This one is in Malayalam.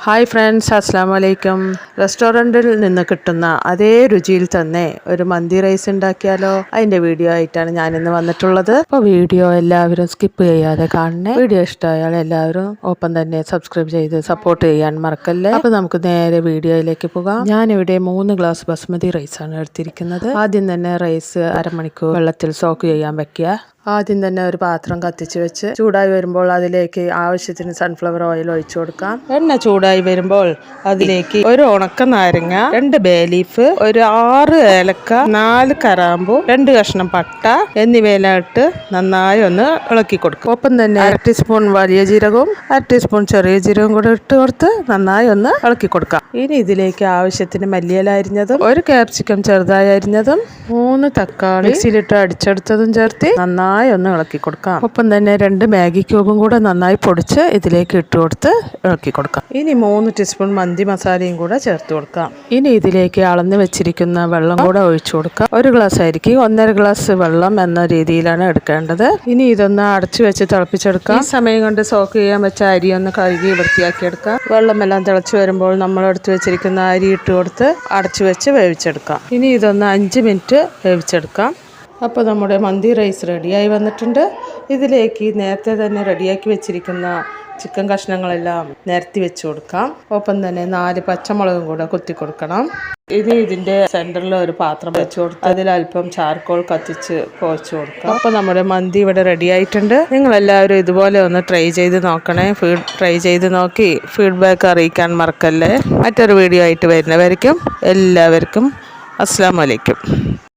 ഹായ് ഫ്രണ്ട്സ്, അസ്സാം വലൈക്കും. റെസ്റ്റോറൻറ്റിൽ നിന്ന് കിട്ടുന്ന അതേ രുചിയിൽ തന്നെ ഒരു മന്തി റൈസ് ഉണ്ടാക്കിയാലോ? അതിൻ്റെ വീഡിയോ ആയിട്ടാണ് ഞാനിന്ന് വന്നിട്ടുള്ളത്. അപ്പോൾ വീഡിയോ എല്ലാവരും സ്കിപ്പ് ചെയ്യാതെ കാണണേ. വീഡിയോ ഇഷ്ടമായാൽ എല്ലാവരും ഒപ്പം തന്നെ സബ്സ്ക്രൈബ് ചെയ്ത് സപ്പോർട്ട് ചെയ്യാൻ മറക്കല്ലേ. അപ്പോൾ നമുക്ക് നേരെ വീഡിയോയിലേക്ക് പോകാം. ഞാനിവിടെ 3 ഗ്ലാസ് ബസ്മതി റൈസാണ് എടുത്തിരിക്കുന്നത്. ആദ്യം തന്നെ റൈസ് അരമണിക്കൂർ വെള്ളത്തിൽ സോക്ക് ചെയ്യാൻ വെക്കുക. ആദ്യം തന്നെ ഒരു പാത്രം കത്തിച്ച് വെച്ച് ചൂടായി വരുമ്പോൾ അതിലേക്ക് ആവശ്യത്തിന് സൺഫ്ലവർ ഓയിൽ ഒഴിച്ചു കൊടുക്കാം. എണ്ണ ചൂടായി വരുമ്പോൾ അതിലേക്ക് ഒരു ഉണക്ക നാരങ്ങ, 2 ബേ ലീഫ്, ഒരു 6 ഏലക്ക, 4 കറാമ്പു, 2 കഷ്ണം പട്ട എന്നിവയെല്ലാം ഇട്ട് നന്നായി ഒന്ന് ഇളക്കി കൊടുക്കും. ഒപ്പം തന്നെ 1 ടീസ്പൂൺ വലിയ ജീരകവും 1 ടീസ്പൂൺ ചെറിയ ജീരകവും കൂടെ ഇട്ട് കൊടുത്ത് നന്നായി ഒന്ന് ഇളക്കി കൊടുക്കാം. ഇനി ഇതിലേക്ക് ആവശ്യത്തിന് മല്ലിയില അരിഞ്ഞതും, 1 ക്യാപ്സിക്കം ചെറുതായി അരിഞ്ഞതും, 3 തക്കാളി മിക്സിയിലിട്ട് അടിച്ചെടുത്തതും ചേർത്ത് നന്നായി ഒന്ന് ഇളക്കി കൊടുക്കാം. ഒപ്പം തന്നെ 2 മാഗി ക്യൂബും കൂടെ നന്നായി പൊടിച്ച് ഇതിലേക്ക് ഇട്ട് കൊടുത്ത് ഇളക്കി കൊടുക്കാം. ഇനി 3 ടീസ്പൂൺ മന്തി മസാലയും കൂടെ ചേർത്ത് കൊടുക്കാം. ഇനി ഇതിലേക്ക് അളന്ന് വെച്ചിരിക്കുന്ന വെള്ളം കൂടെ ഒഴിച്ചു കൊടുക്കാം. 1 ഗ്ലാസ് അരിക്ക് 1.5 ഗ്ലാസ് വെള്ളം എന്ന രീതിയിലാണ് എടുക്കേണ്ടത്. ഇനി ഇതൊന്ന് അടച്ചു വെച്ച് തിളപ്പിച്ചെടുക്കാം. ഈ സമയം കൊണ്ട് സോക്ക് ചെയ്യാൻ വെച്ച അരി ഒന്ന് കഴുകി വൃത്തിയാക്കിയെടുക്കാം. വെള്ളമെല്ലാം തിളച്ച് വരുമ്പോൾ നമ്മൾ എടുത്തു വെച്ചിരിക്കുന്ന അരി ഇട്ട് കൊടുത്ത് അടച്ചു വെച്ച് വേവിച്ചെടുക്കാം. ഇനി ഇതൊന്ന് 5 മിനിറ്റ് വേവിച്ചെടുക്കാം. അപ്പോൾ നമ്മുടെ മന്തി റൈസ് റെഡിയായി വന്നിട്ടുണ്ട്. ഇതിലേക്ക് നേരത്തെ തന്നെ റെഡിയാക്കി വെച്ചിരിക്കുന്ന ചിക്കൻ കഷ്ണങ്ങളെല്ലാം നിരത്തി വെച്ച് കൊടുക്കാം. ഒപ്പം തന്നെ 4 പച്ചമുളകും കൂടെ കുത്തി കൊടുക്കണം. ഇനി ഇതിൻ്റെ സെൻറ്ററിൽ ഒരു പാത്രം വെച്ച് കൊടുത്ത് അതിലൽപ്പം ചാർക്കോൾ കത്തിച്ച് കുഴച്ച് കൊടുക്കാം. അപ്പോൾ നമ്മുടെ മന്തി ഇവിടെ റെഡി ആയിട്ടുണ്ട്. നിങ്ങളെല്ലാവരും ഇതുപോലെ ഒന്ന് ട്രൈ ചെയ്ത് നോക്കണേ. ട്രൈ ചെയ്ത് നോക്കി ഫീഡ്ബാക്ക് അറിയിക്കാൻ മറക്കല്ലേ. മറ്റൊരു വീഡിയോ ആയിട്ട് വരുന്നവരിക്കും എല്ലാവർക്കും അസ്സലാമു അലൈക്കും.